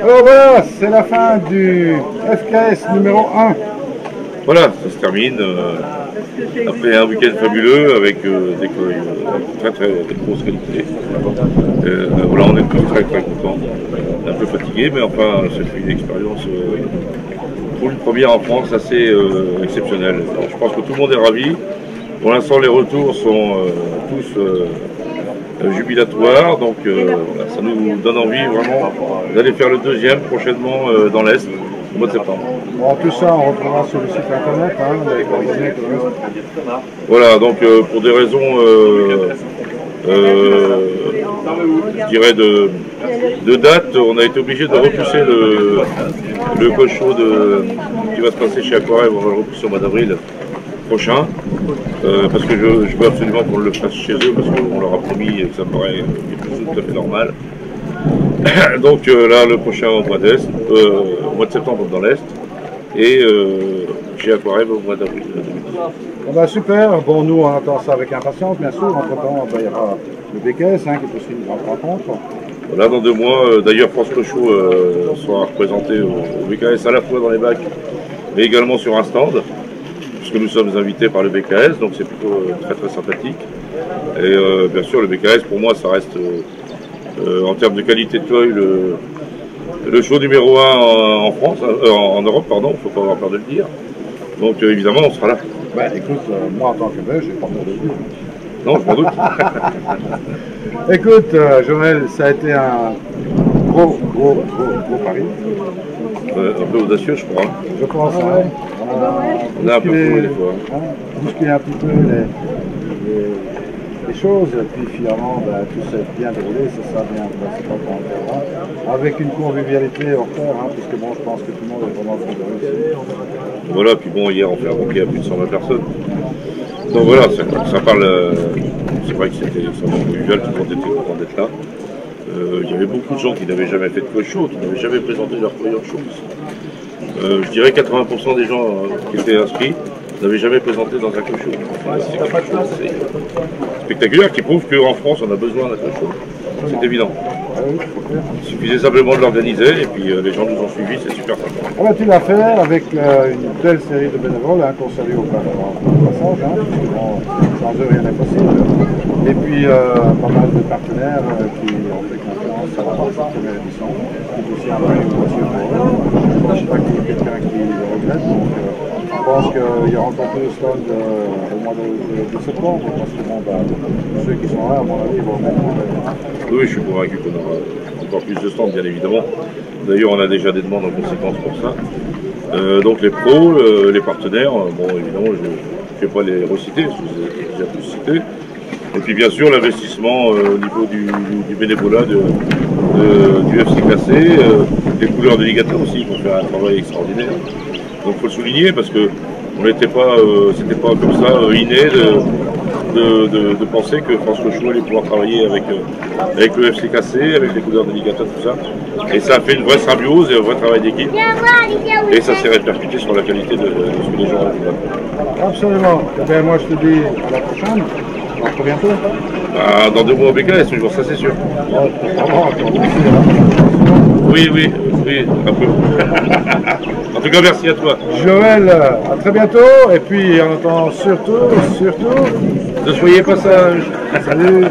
Alors voilà, c'est la fin du FKS numéro 1. Voilà, ça se termine après un week-end fabuleux avec des feuilles très grosses qualités. Voilà, on est tous très contents, un peu fatigués, mais enfin, c'est une expérience pour une première en France assez exceptionnelle. Alors, je pense que tout le monde est ravi. Pour l'instant, les retours sont tous jubilatoires, donc voilà, ça nous donne envie vraiment d'aller faire le deuxième prochainement dans l'Est, au mois de septembre. Bon, tout ça, on retrouvera sur le site internet, les coordonnées. Voilà, donc pour des raisons, je dirais, de date, on a été obligé de repousser le cochon qui va se passer chez Aquarelle, on va le repousser au mois d'avril prochain, parce que je veux absolument qu'on le fasse chez eux, parce qu'on leur a promis et que ça me paraît quelque chose de tout à fait normal. Donc là, le prochain au mois d'Est, au mois de septembre dans l'Est, et chez Aquarelle au mois d'avril 2010. Ah bah super, bon nous on attend ça avec impatience bien sûr, entre temps il y aura le BKS qui est aussi une grande rencontre. Voilà, dans 2 mois, d'ailleurs France Cochot sera représenté au BKS à la fois dans les bacs, mais également sur un stand, puisque nous sommes invités par le BKS, donc c'est plutôt très sympathique. Et bien sûr le BKS pour moi ça reste en termes de qualité de feuille le show numéro 1 en France, en Europe pardon, il ne faut pas avoir peur de le dire. Donc évidemment on sera là. Bah écoute, moi en tant que Belge, j'ai pas peur de le dire. Non, je m'en doute. Écoute, Joël, ça a été un gros pari. Un peu audacieux, je crois. Je pense, On a un peu fou des fois. Bousculer un petit peu les choses, et puis finalement, tout s'est bien déroulé, c'est ça bien, c'est pas pour en faire un. Avec une convivialité hors terre, puisque bon, je pense que tout le monde est vraiment très heureux. Voilà, puis bon, hier on fait un bouquet à plus de 120 personnes. Donc voilà, ça parle. C'est vrai que c'était extrêmement convivial, tout le monde était content d'être là. Il y avait beaucoup de gens qui n'avaient jamais fait de cochon, qui n'avaient jamais présenté leur première chose. Je dirais 80% des gens qui étaient inscrits n'avaient jamais présenté dans un cochon. C'est quelque chose de spectaculaire qui prouve qu'en France on a besoin d'un cochon. C'est évident. Il suffisait simplement de l'organiser et puis les gens nous ont suivis, c'est super sympa. Ah bah, tu l'as fait avec une belle série de bénévoles qu'on salue au passage, bon, sans eux rien n'est possible. Et puis pas mal de partenaires qui ont fait confiance à la première édition, qui est aussi un peu une voiture pour eux. Je ne sais pas qu'il y a quelqu'un qui le regrette, donc je pense qu'il y aura encore plus de stand au mois de septembre, parce que bon, ceux qui sont là, à mon avis, vont remettre. Oui, je suis convaincu qu'on aura encore plus de stands, bien évidemment. D'ailleurs, on a déjà des demandes en conséquence pour ça. Donc les pros, les partenaires, bon, évidemment, je ne vais pas les reciter, parce que je les ai déjà tous cités. Et puis, bien sûr, l'investissement au niveau du bénévolat du FC classé, les couleurs de Ligata aussi, pour faire un travail extraordinaire. Donc, il faut le souligner, parce que on n'était pas, c'était pas comme ça inné de penser que France Cochon allait pouvoir travailler avec le FCKC, avec les couleurs de Ligata, tout ça. Et ça a fait une vraie symbiose et un vrai travail d'équipe. Et ça s'est répercuté sur la qualité de ce que les gens ont fait. Absolument. Eh bien, moi, je te dis à la prochaine. À très bientôt. Dans 2 mois au BKS, toujours, ça c'est sûr. Oui, un peu. En tout cas, merci à toi. Joël, à très bientôt. Et puis, on entend surtout, Ne soyez pas sages. salut.